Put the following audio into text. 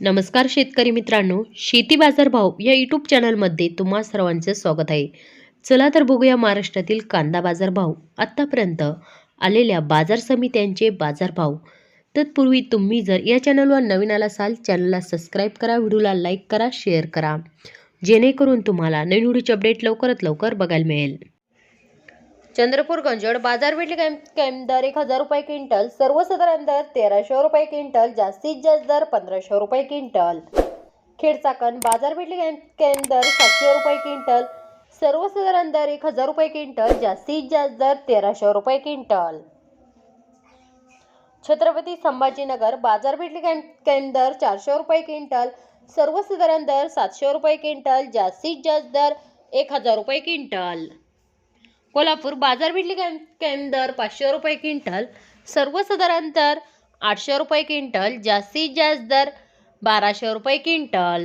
नमस्कार शेतकरी मित्रांनो, शेती बाजार भाव या यूट्यूब चॅनलमध्ये तुम्हा सर्वांचे स्वागत आहे. चला तर बघूया महाराष्ट्रातील कांदा बाजार भाव आतापर्यंत आलेल्या बाजार समित्यांचे बाजारभाव. तत्पूर्वी तुम्ही जर या चॅनलवर नवीन आला असाल, चॅनलला सबस्क्राईब करा, व्हिडिओला लाईक करा, शेअर करा, जेणेकरून तुम्हाला नवीन व्हिडिओचे अपडेट लवकरात लवकर बघायला मिळेल. चंद्रपूर गंजड बाजार भेटले कायम दर 1000 रुपये क्विंटल, सर्वसाधारण दर 1300 रुपये क्विंटल, जास्तीत जास्त दर 1500 रुपये क्विंटल. खेड चाकण बाजार भेटले कायम दर 700 रुपये क्विंटल, सर्वसाधारण दर 1000 रुपये क्विंटल, जास्तीत जास्त दर 1300 रुपये क्विंटल. छत्रपती संभाजीनगर बाजार भेटले कायम दर 400 रुपये क्विंटल, सर्वसाधारण दर 700 रुपये क्विंटल, जास्तीत जास्त दर 1000 रुपये क्विंटल. कोल्हापूर बाजार भेटले कायम दर 500 रुपये क्विंटल, सर्वसाधारण दर 800 रुपये क्विंटल, जास्तीत जास्त दर 1200 रुपये क्विंटल.